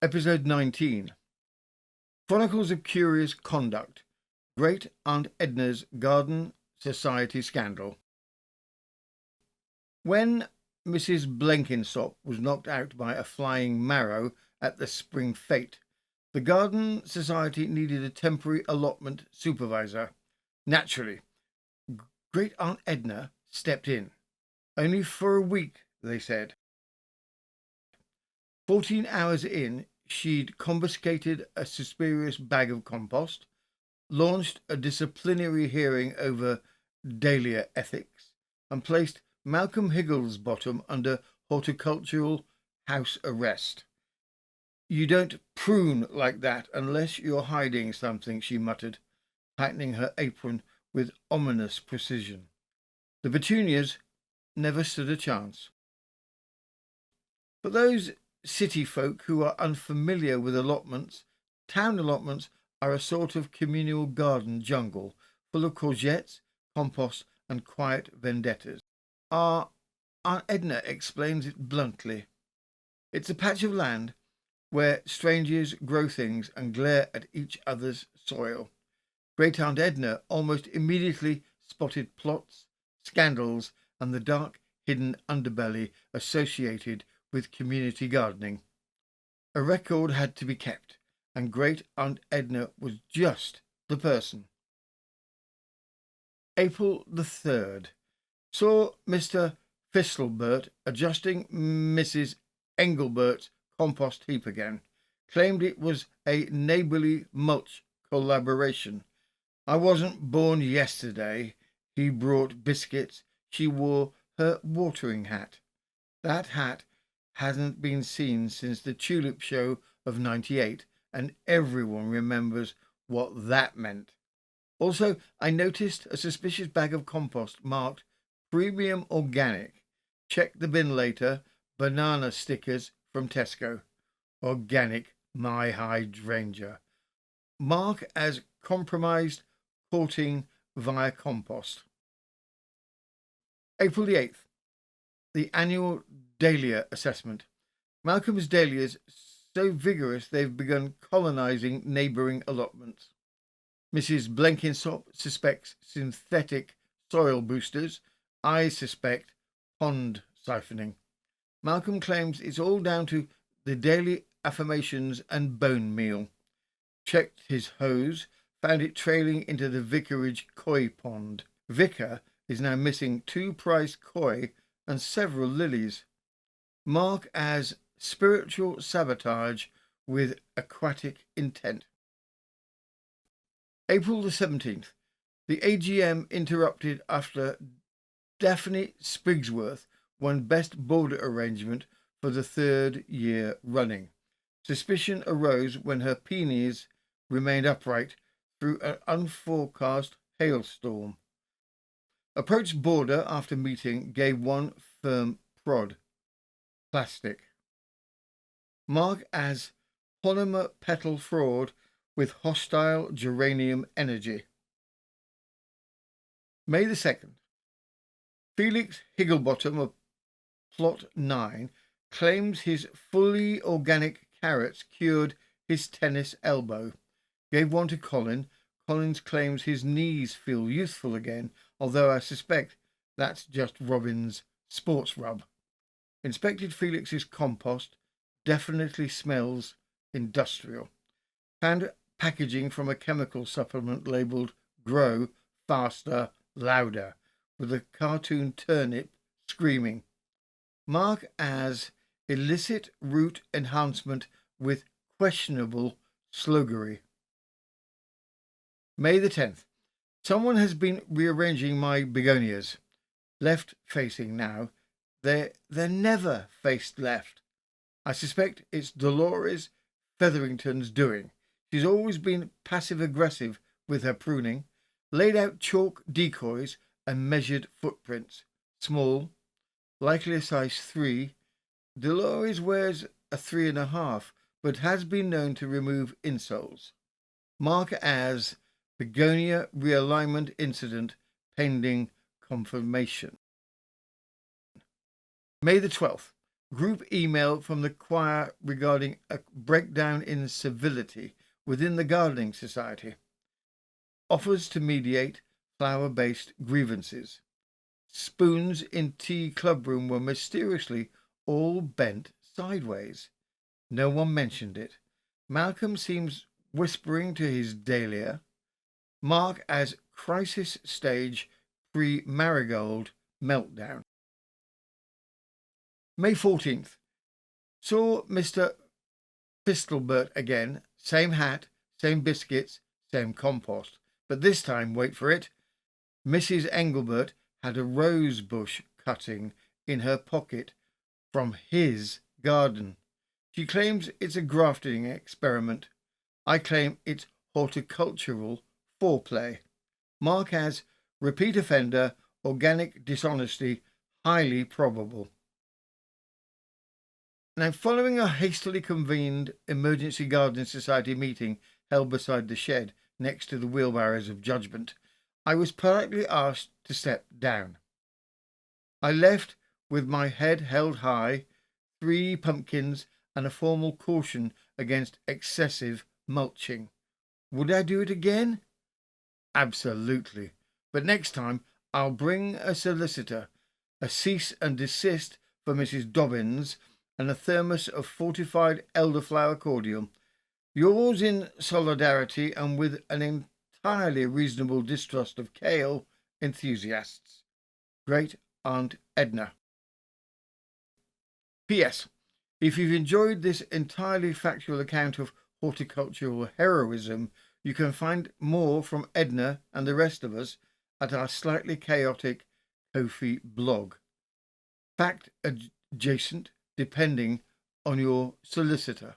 Episode 19. Chronicles of Curious Conduct. Great Aunt Edna's Garden Society Scandal. When Mrs. Blenkinsop was knocked out by a flying marrow at the spring fete, the Garden Society needed a temporary allotment supervisor. Naturally, Great Aunt Edna stepped in. Only for a week, they said. 14 hours in, she'd confiscated a suspicious bag of compost, launched a disciplinary hearing over Dahlia ethics, and placed Malcolm Higglesbottom under horticultural house arrest. "You don't prune like that unless you're hiding something," she muttered, tightening her apron with ominous precision. The petunias never stood a chance. For those city folk who are unfamiliar with allotments, town allotments are a sort of communal garden jungle full of courgettes, compost, and quiet vendettas. Our Aunt Edna explains it bluntly. It's a patch of land where strangers grow things and glare at each other's soil. Great Aunt Edna almost immediately spotted plots, scandals, and the dark, hidden underbelly associated with community gardening. A record had to be kept, and Great Aunt Edna was just the person. April the 3rd. Saw Mr. Fistlebert adjusting Mrs. Engelbert's compost heap again. Claimed it was a neighbourly mulch collaboration. "I wasn't born yesterday." He brought biscuits. She wore her watering hat. That hat hasn't been seen since the tulip show of '98, and everyone remembers what that meant. Also, I noticed a suspicious bag of compost marked premium organic. Check the bin later. Banana stickers from Tesco. Organic, my hydrangea. Mark as compromised courting via compost. April the 8th. The annual Dahlia assessment. Malcolm's dahlias so vigorous they've begun colonising neighbouring allotments. Mrs. Blenkinsop suspects synthetic soil boosters. I suspect pond siphoning. Malcolm claims it's all down to the daily affirmations and bone meal. Checked his hose, found it trailing into the vicarage koi pond. Vicar is now missing 2 prize koi and several lilies. Mark as spiritual sabotage with aquatic intent. April the 17th. The AGM interrupted after Daphne Sprigsworth won Best Border Arrangement for the 3rd year running. Suspicion arose when her peonies remained upright through an unforecast hailstorm. Approached border after meeting, gave one firm prod. Plastic. Mark as polymer petal fraud with hostile geranium energy. May the 2nd. Felix Higglebottom of Plot 9 claims his fully organic carrots cured his tennis elbow. Gave one to Colin. Collins claims his knees feel youthful again, although I suspect that's just Robin's sports rub. Inspected Felix's compost. Definitely smells industrial. Found packaging from a chemical supplement labelled Grow Faster, Louder, with a cartoon turnip screaming. Mark as illicit root enhancement with questionable sloggery. May the 10th. Someone has been rearranging my begonias. Left facing now. They're never faced left. I suspect it's Dolores Featherington's doing. She's always been passive-aggressive with her pruning. Laid out chalk decoys and measured footprints. Small, likely a size 3. Dolores wears a 3.5, but has been known to remove insoles. Mark as begonia realignment incident pending confirmation. May the 12th. Group email from the choir regarding a breakdown in civility within the gardening society. Offers to mediate flower-based grievances. Spoons in tea clubroom were mysteriously all bent sideways. No one mentioned it. Malcolm seems whispering to his Dahlia. Mark as crisis stage pre-marigold meltdown. May 14th. Saw Mr. Fistelbert again. Same hat, same biscuits, same compost. But this time, wait for it, Mrs. Engelbert had a rose bush cutting in her pocket from his garden. She claims it's a grafting experiment. I claim it's horticultural foreplay. Mark as repeat offender, organic dishonesty, highly probable. Now, following a hastily convened emergency gardening society meeting held beside the shed next to the wheelbarrows of judgment, I was politely asked to step down. I left with my head held high, 3 pumpkins and a formal caution against excessive mulching. Would I do it again? Absolutely. But next time I'll bring a solicitor, a cease and desist for Mrs. Dobbins, and a thermos of fortified elderflower cordial. Yours in solidarity and with an entirely reasonable distrust of kale enthusiasts. Great Aunt Edna. P.S. If you've enjoyed this entirely factual account of horticultural heroism, you can find more from Edna and the rest of us at our slightly chaotic Ko-fi blog. Fact adjacent, depending on your solicitor.